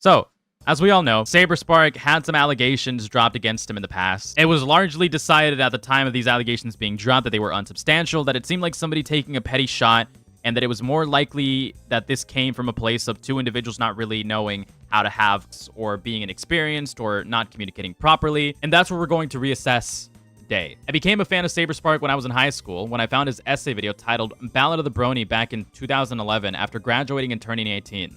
So, as we all know, SaberSpark had some allegations dropped against him in the past. It was largely decided at the time of these allegations being dropped that they were unsubstantial, that it seemed like somebody taking a petty shot, and that it was more likely that this came from a place of two individuals not really knowing how to have or being inexperienced or not communicating properly. And that's what we're going to reassess today. I became a fan of SaberSpark when I was in high school, when I found his essay video titled Ballad of the Brony back in 2011 after graduating and turning 18.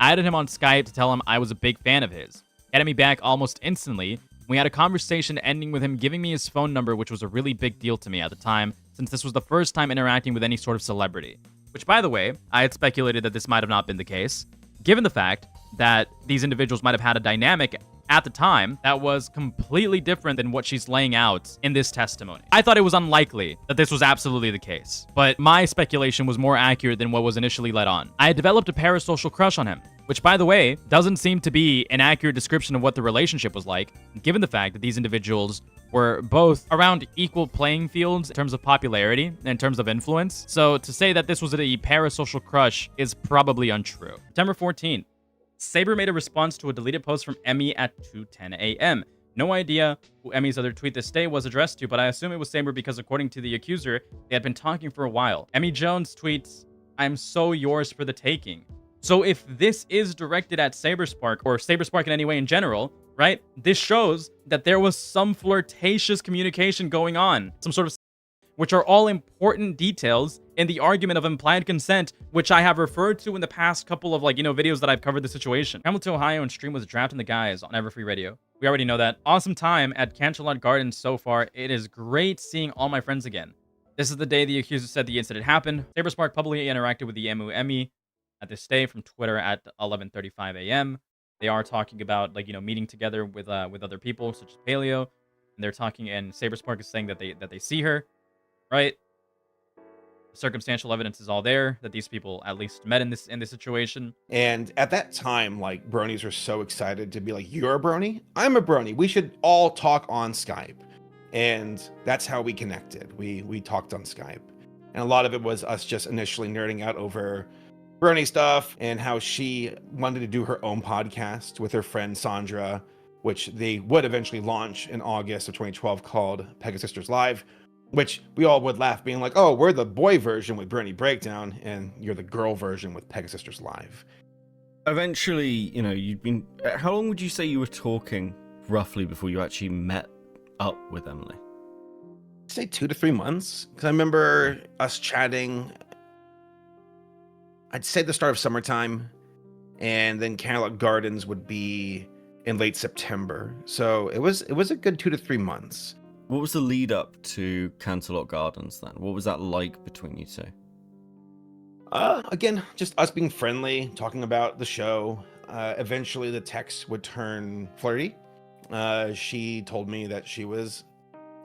I added him on Skype to tell him I was a big fan of his. He added me back almost instantly. We had a conversation ending with him giving me his phone number, which was a really big deal to me at the time, since this was the first time interacting with any sort of celebrity. Which, by the way, I had speculated that this might have not been the case, given the fact that these individuals might have had a dynamic at the time that was completely different than what she's laying out in this testimony. I thought it was unlikely that this was absolutely the case, but my speculation was more accurate than what was initially led on. I had developed a parasocial crush on him, which, by the way, doesn't seem to be an accurate description of what the relationship was like, given the fact that these individuals were both around equal playing fields in terms of popularity, in terms of influence. So to say that this was a parasocial crush is probably untrue. September 14th. Saber made a response to a deleted post from Emmy at 2:10 a.m. No idea who Emmy's other tweet this day was addressed to, but I assume it was Saber because according to the accuser, they had been talking for a while. Emmy Jones tweets, "I'm so yours for the taking." So if this is directed at SaberSpark, or SaberSpark in any way in general, right? This shows that there was some flirtatious communication going on, some sort of, which are all important details in the argument of implied consent, which I have referred to in the past couple of videos that I've covered the situation. Traveled to Ohio and stream was drafting the guys on Everfree Radio. We already know that. Awesome time at Canterlot Gardens so far. It is great seeing all my friends again. This is the day the accuser said the incident happened. SaberSpark publicly interacted with the Emmy at this day from Twitter at 11:35 a.m. They are talking about meeting together with other people such as Paleo, and they're talking, and SaberSpark is saying that they see her, right? Circumstantial evidence is all there that these people at least met in this situation. And at that time, bronies were so excited to be like, "You're a brony? I'm a brony. We should all talk on Skype." And that's how we connected. We talked on Skype, and a lot of it was us just initially nerding out over brony stuff and how she wanted to do her own podcast with her friend Sandra, which they would eventually launch in August of 2012, called Pegasisters Live, which we all would laugh, being like, "Oh, we're the boy version with Brony Breakdown, and you're the girl version with Pegasisters Live." Eventually, you'd been... How long would you say you were talking, roughly, before you actually met up with Emily? I'd say 2 to 3 months, because I remember us chatting, I'd say the start of summertime, and then Canterlot Gardens would be in late September. So it was a good 2 to 3 months. What was the lead up to Canterlot Gardens then? What was that like between you two? Again, just us being friendly, talking about the show. Eventually the text would turn flirty. She told me that she was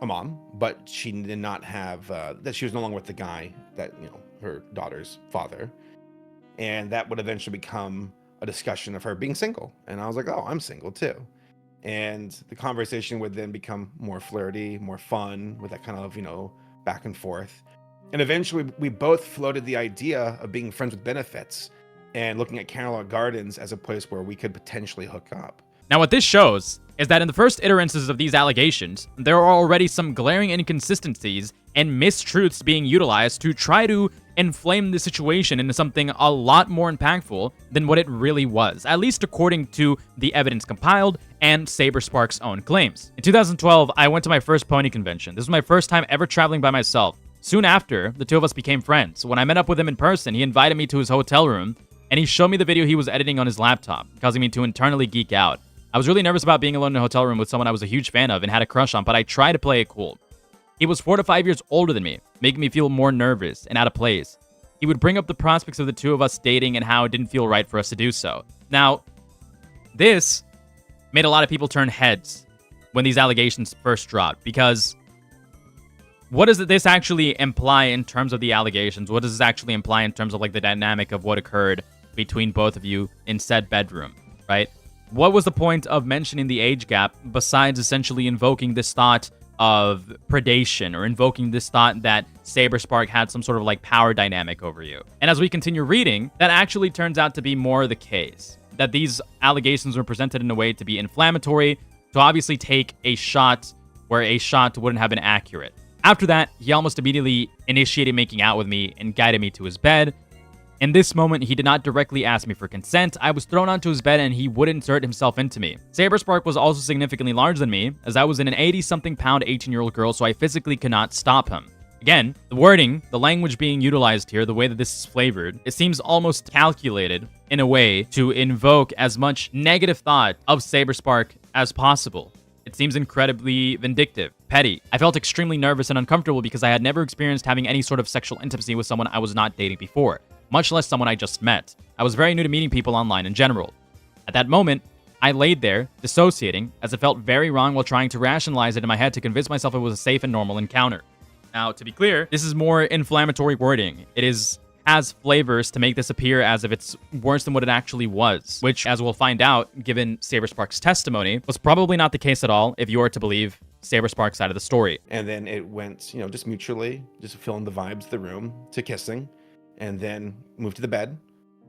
a mom, but she did not have, that she was no longer with the guy that, her daughter's father. And that would eventually become a discussion of her being single. And I was like, "Oh, I'm single too." And the conversation would then become more flirty, more fun, with that kind of, back and forth. And eventually we both floated the idea of being friends with benefits and looking at Canterlot Gardens as a place where we could potentially hook up. Now, what this shows is that in the first iterances of these allegations, there are already some glaring inconsistencies and mistruths being utilized to try to inflame the situation into something a lot more impactful than what it really was, at least according to the evidence compiled and SaberSpark's own claims. In 2012, I went to my first pony convention. This was my first time ever traveling by myself. Soon after, the two of us became friends. When I met up with him in person, he invited me to his hotel room, and he showed me the video he was editing on his laptop, causing me to internally geek out. I was really nervous about being alone in a hotel room with someone I was a huge fan of and had a crush on, but I tried to play it cool. He was 4 to 5 years older than me, making me feel more nervous and out of place. He would bring up the prospects of the two of us dating and how it didn't feel right for us to do so. Now, this made a lot of people turn heads when these allegations first dropped, because what does this actually imply in terms of the allegations? What does this actually imply in terms of the dynamic of what occurred between both of you in said bedroom, right? What was the point of mentioning the age gap besides essentially invoking this thought of predation, or invoking this thought that SaberSpark had some sort of power dynamic over you? And as we continue reading, that actually turns out to be more the case. that these allegations were presented in a way to be inflammatory, to obviously take a shot where a shot wouldn't have been accurate. After that, he almost immediately initiated making out with me and guided me to his bed. In this moment, he did not directly ask me for consent. I was thrown onto his bed and he would insert himself into me. SaberSpark was also significantly larger than me, as I was an 80-something pound 18-year-old girl, so I physically could not stop him. Again, the wording, the language being utilized here, the way that this is flavored, it seems almost calculated in a way to invoke as much negative thought of SaberSpark as possible. It seems incredibly vindictive, petty. I felt extremely nervous and uncomfortable because I had never experienced having any sort of sexual intimacy with someone I was not dating before, much less someone I just met. I was very new to meeting people online in general. At that moment, I laid there, dissociating, as it felt very wrong while trying to rationalize it in my head to convince myself it was a safe and normal encounter. Now, to be clear, this is more inflammatory wording. It has flavors to make this appear as if it's worse than what it actually was, which, as we'll find out, given SaberSpark's testimony, was probably not the case at all if you are to believe SaberSpark's side of the story. And then it went, just mutually, just feeling the vibes of the room, to kissing, and then moved to the bed.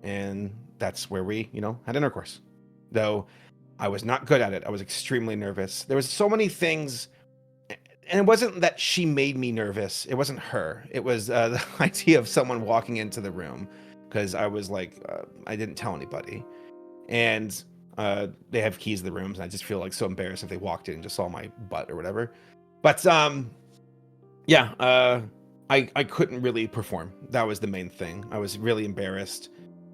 And that's where we, had intercourse. Though I was not good at it. I was extremely nervous. There was so many things. And it wasn't that she made me nervous. It wasn't her. It was the idea of someone walking into the room, because I was like, I didn't tell anybody. And they have keys to the rooms, and I just feel like so embarrassed if they walked in and just saw my butt or whatever. But I couldn't really perform. That was the main thing. I was really embarrassed,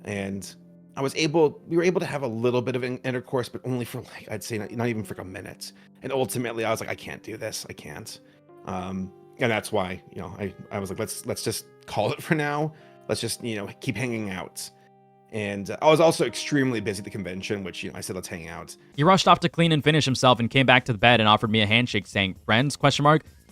and we were able to have a little bit of intercourse, but only for I'd say not even for a minute. And ultimately I was like, I can't do this. I can't. And that's why, I was like, let's just call it for now. Let's just, keep hanging out. And I was also extremely busy at the convention, which, I said, let's hang out. He rushed off to clean and finish himself and came back to the bed and offered me a handshake saying, "Friends?" ?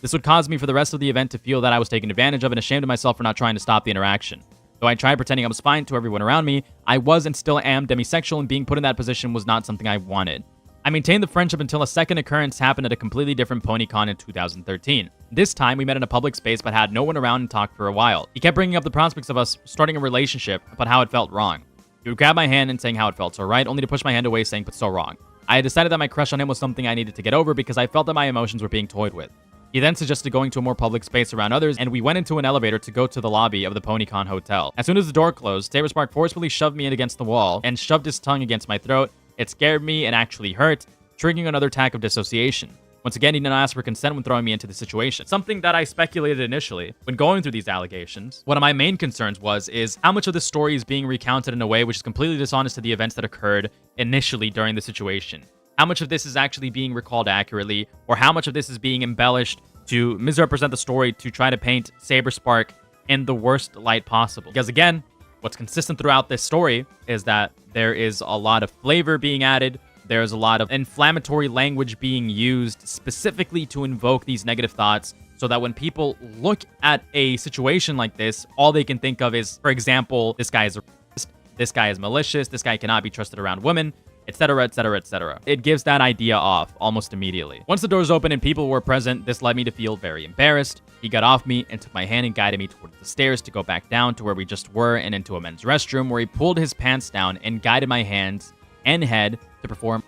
This would cause me for the rest of the event to feel that I was taken advantage of and ashamed of myself for not trying to stop the interaction. Though I tried pretending I was fine to everyone around me, I was and still am demisexual, and being put in that position was not something I wanted. I maintained the friendship until a second occurrence happened at a completely different PonyCon in 2013. This time, we met in a public space but had no one around and talked for a while. He kept bringing up the prospects of us starting a relationship, but how it felt wrong. He would grab my hand and saying how it felt so right, only to push my hand away saying but so wrong. I had decided that my crush on him was something I needed to get over because I felt that my emotions were being toyed with. He then suggested going to a more public space around others, and we went into an elevator to go to the lobby of the PonyCon hotel. As soon as the door closed, SaberSpark forcefully shoved me in against the wall and shoved his tongue against my throat. It scared me and actually hurt, triggering another attack of dissociation. Once again, he did not ask for consent when throwing me into the situation. Something that I speculated initially when going through these allegations. One of my main concerns is how much of this story is being recounted in a way which is completely dishonest to the events that occurred initially during the situation. How much of this is actually being recalled accurately, or how much of this is being embellished to misrepresent the story to try to paint SaberSpark in the worst light possible. Because again, what's consistent throughout this story is that there is a lot of flavor being added. There's a lot of inflammatory language being used specifically to invoke these negative thoughts, so that when people look at a situation like this, all they can think of is, for example, this guy is a racist, this guy is malicious, this guy cannot be trusted around women, etc., etc., etc. It gives that idea off almost immediately. Once the doors opened and people were present, this led me to feel very embarrassed. He got off me and took my hand and guided me towards the stairs to go back down to where we just were and into a men's restroom, where he pulled his pants down and guided my hands and head to perform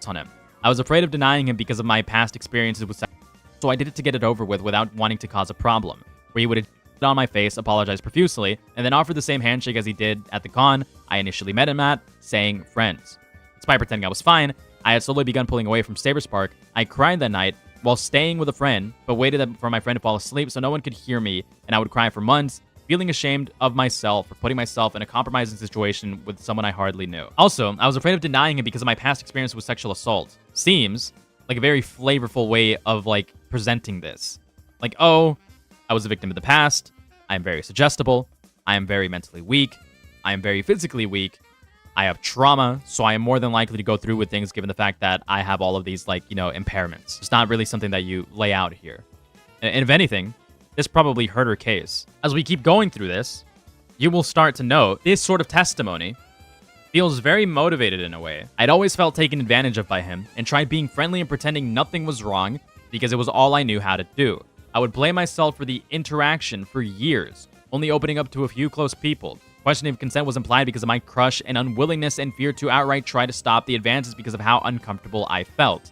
on him. I was afraid of denying him because of my past experiences with sex, so I did it to get it over with without wanting to cause a problem, where he would have on my face, apologized profusely, and then offered the same handshake as he did at the con I initially met him at, saying friends. Despite pretending I was fine, I had slowly begun pulling away from SaberSpark. I cried that night while staying with a friend, but waited for my friend to fall asleep so no one could hear me, and I would cry for months, feeling ashamed of myself for putting myself in a compromising situation with someone I hardly knew. Also, I was afraid of denying him because of my past experience with sexual assault. Seems like a very flavorful way of presenting this. Oh, I was a victim of the past. I am very suggestible. I am very mentally weak. I am very physically weak. I have trauma, so I am more than likely to go through with things given the fact that I have all of these, impairments. It's not really something that you lay out here. And if anything, this probably hurt her case. As we keep going through this, you will start to note this sort of testimony feels very motivated in a way. I'd always felt taken advantage of by him and tried being friendly and pretending nothing was wrong because it was all I knew how to do. I would blame myself for the interaction for years, only opening up to a few close people, Questioning if consent was implied because of my crush and unwillingness and fear to outright try to stop the advances because of how uncomfortable I felt.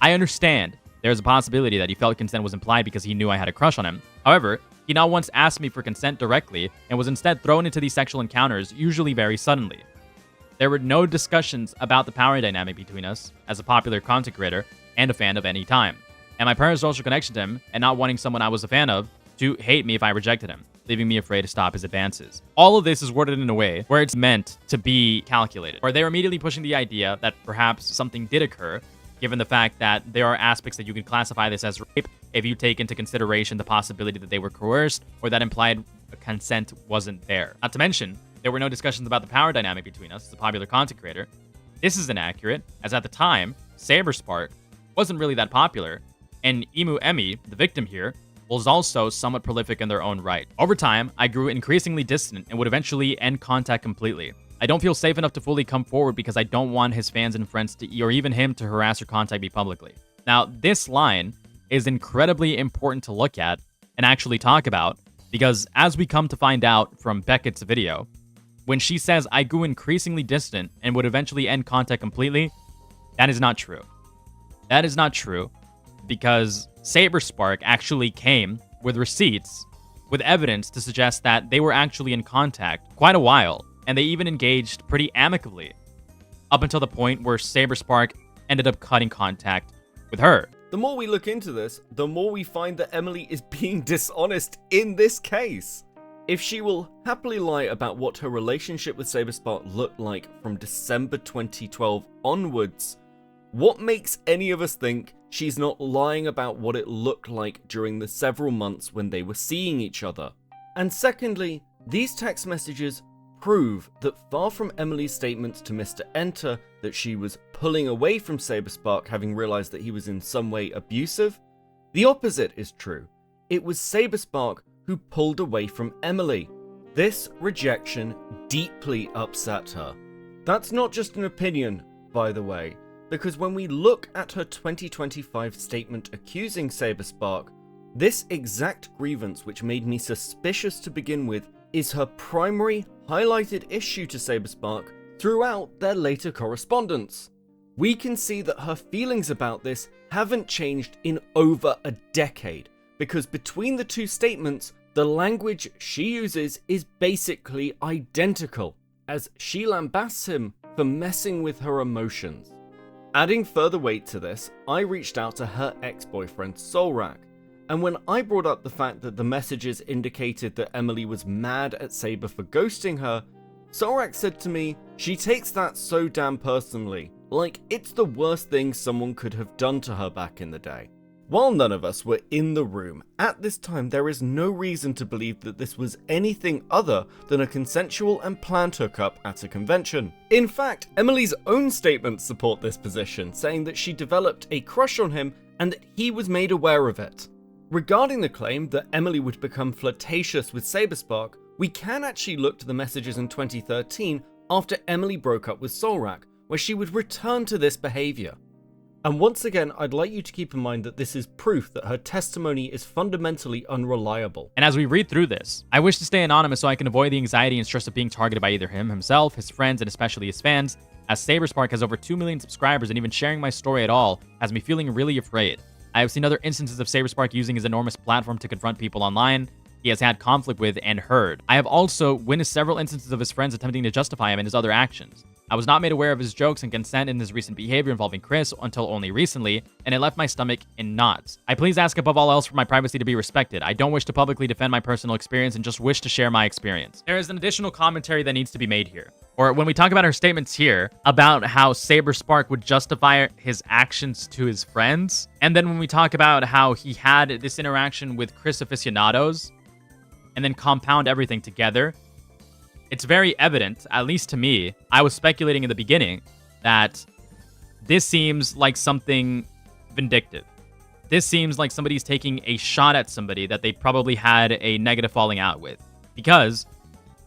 I understand there's a possibility that he felt consent was implied because he knew I had a crush on him. However, he not once asked me for consent directly and was instead thrown into these sexual encounters, usually very suddenly. There were no discussions about the power dynamic between us as a popular content creator and a fan of any time, and my parents' social connection to him and not wanting someone I was a fan of to hate me if I rejected him, leaving me afraid to stop his advances. All of this is worded in a way where it's meant to be calculated, where they're immediately pushing the idea that perhaps something did occur, given the fact that there are aspects that you can classify this as rape if you take into consideration the possibility that they were coerced or that implied consent wasn't there. Not to mention, there were no discussions about the power dynamic between us as a popular content creator. This is inaccurate, as at the time, SaberSpark wasn't really that popular, and Emu Emmy, the victim here, was also somewhat prolific in their own right. Over time, I grew increasingly distant and would eventually end contact completely. I don't feel safe enough to fully come forward because I don't want his fans and friends to, or even him to harass or contact me publicly. Now, this line is incredibly important to look at and actually talk about because as we come to find out from Beckett's video, when she says I grew increasingly distant and would eventually end contact completely, that is not true. That is not true because SaberSpark actually came with receipts, with evidence to suggest that they were actually in contact quite a while, and they even engaged pretty amicably, up until the point where SaberSpark ended up cutting contact with her. The more we look into this, the more we find that Emily is being dishonest in this case. If she will happily lie about what her relationship with SaberSpark looked like from December 2012 onwards, what makes any of us think she's not lying about what it looked like during the several months when they were seeing each other? And secondly, these text messages prove that far from Emily's statements to Mr. Enter that she was pulling away from SaberSpark having realized that he was in some way abusive, the opposite is true. It was SaberSpark who pulled away from Emily. This rejection deeply upset her. That's not just an opinion, by the way, because when we look at her 2025 statement accusing SaberSpark, this exact grievance which made me suspicious to begin with is her primary highlighted issue to SaberSpark throughout their later correspondence. We can see that her feelings about this haven't changed in over a decade, because between the two statements, the language she uses is basically identical, as she lambasts him for messing with her emotions. Adding further weight to this, I reached out to her ex-boyfriend Solrak, and when I brought up the fact that the messages indicated that Emily was mad at Saber for ghosting her, Solrak said to me she takes that so damn personally, like it's the worst thing someone could have done to her back in the day. While none of us were in the room, at this time there is no reason to believe that this was anything other than a consensual and planned hookup at a convention. In fact, Emily's own statements support this position, saying that she developed a crush on him and that he was made aware of it. Regarding the claim that Emily would become flirtatious with SaberSpark, we can actually look to the messages in 2013 after Emily broke up with Solrak, where she would return to this behavior. And once again, I'd like you to keep in mind that this is proof that her testimony is fundamentally unreliable. And as we read through this, I wish to stay anonymous so I can avoid the anxiety and stress of being targeted by either him himself, his friends, and especially his fans, as SaberSpark has over 2 million subscribers and even sharing my story at all has me feeling really afraid. I have seen other instances of SaberSpark using his enormous platform to confront people online he has had conflict with and heard. I have also witnessed several instances of his friends attempting to justify him in his other actions. I was not made aware of his jokes and consent in his recent behavior involving Chris until only recently, and it left my stomach in knots. I please ask above all else for my privacy to be respected. I don't wish to publicly defend my personal experience and just wish to share my experience. There is an additional commentary that needs to be made here. Or when we talk about her statements here about how SaberSpark would justify his actions to his friends, and then when we talk about how he had this interaction with Chris aficionados, and then compound everything together, it's very evident, at least to me, I was speculating in the beginning, that this seems like something vindictive. This seems like somebody's taking a shot at somebody that they probably had a negative falling out with. Because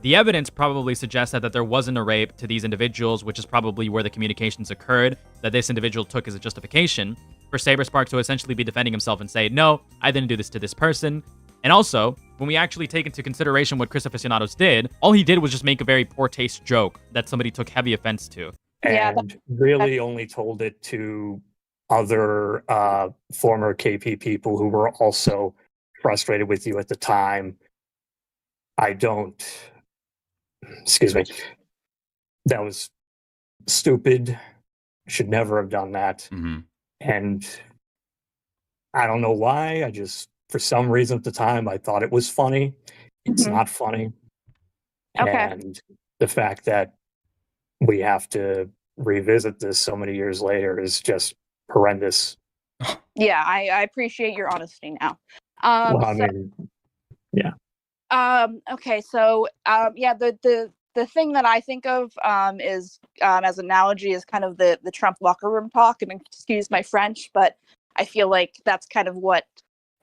the evidence probably suggests that there wasn't a rape to these individuals, which is probably where the communications occurred, that this individual took as a justification for SaberSpark to essentially be defending himself and say, no, I didn't do this to this person. And also, when we actually take into consideration what Chris Aficionados did, all he did was just make a very poor taste joke that somebody took heavy offense to. And really only told it to other former KP people who were also frustrated with you at the time. Excuse me. That was stupid. Should never have done that. Mm-hmm. And I don't know why. For some reason at the time, I thought it was funny. It's not funny. Okay. And the fact that we have to revisit this so many years later is just horrendous. Yeah, I appreciate your honesty now. Okay, so the thing that I think of is as analogy is kind of the Trump locker room talk, and excuse my French, but I feel like that's kind of what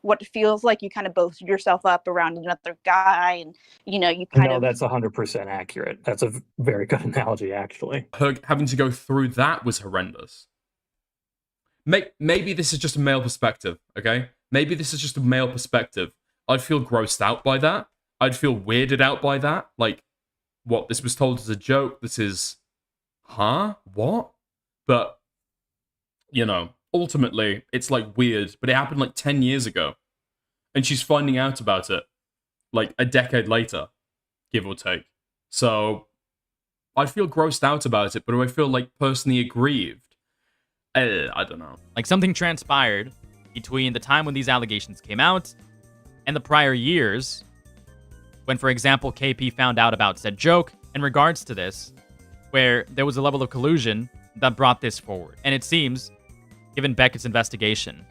it feels like. You kind of boast yourself up around another guy, and you kind of. That's 100% accurate. That's a very good analogy, actually. Her having to go through that was horrendous. Maybe this is just a male perspective, okay? Maybe this is just a male perspective. I'd feel grossed out by that. I'd feel weirded out by that. Like, what? This was told as a joke. This is, what? But, ultimately, it's like weird. But it happened like 10 years ago. And she's finding out about it like a decade later, give or take. So, I feel grossed out about it, but do I feel like personally aggrieved? I don't know. Like, something transpired between the time when these allegations came out and the prior years when, for example, KP found out about said joke in regards to this, where there was a level of collusion that brought this forward. And it seems, given Beckett's investigation,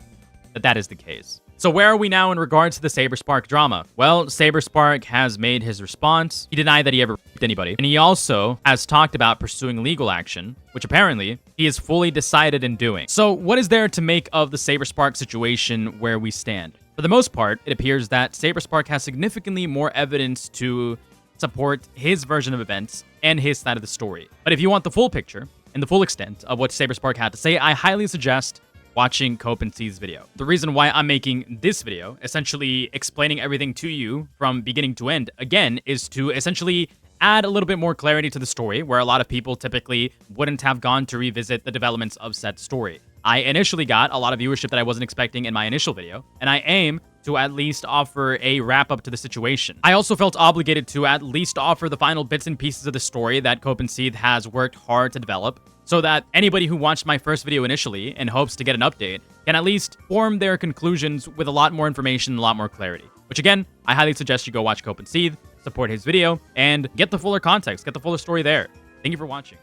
that is the case. So where are we now in regards to the SaberSpark drama? Well, SaberSpark has made his response. He denied that he ever raped anybody. And he also has talked about pursuing legal action, which apparently he is fully decided in doing. So what is there to make of the SaberSpark situation where we stand? For the most part, it appears that SaberSpark has significantly more evidence to support his version of events and his side of the story. But if you want the full picture and the full extent of what SaberSpark had to say, I highly suggest watching Cope and C's video. The reason why I'm making this video, essentially explaining everything to you from beginning to end, again, is to essentially add a little bit more clarity to the story, where a lot of people typically wouldn't have gone to revisit the developments of said story. I initially got a lot of viewership that I wasn't expecting in my initial video, and I aim to at least offer a wrap-up to the situation. I also felt obligated to at least offer the final bits and pieces of the story that Cope and Seed has worked hard to develop, so that anybody who watched my first video initially and hopes to get an update can at least form their conclusions with a lot more information and a lot more clarity. Which again, I highly suggest you go watch Cope and Seed, support his video, and get the fuller context, get the fuller story there. Thank you for watching.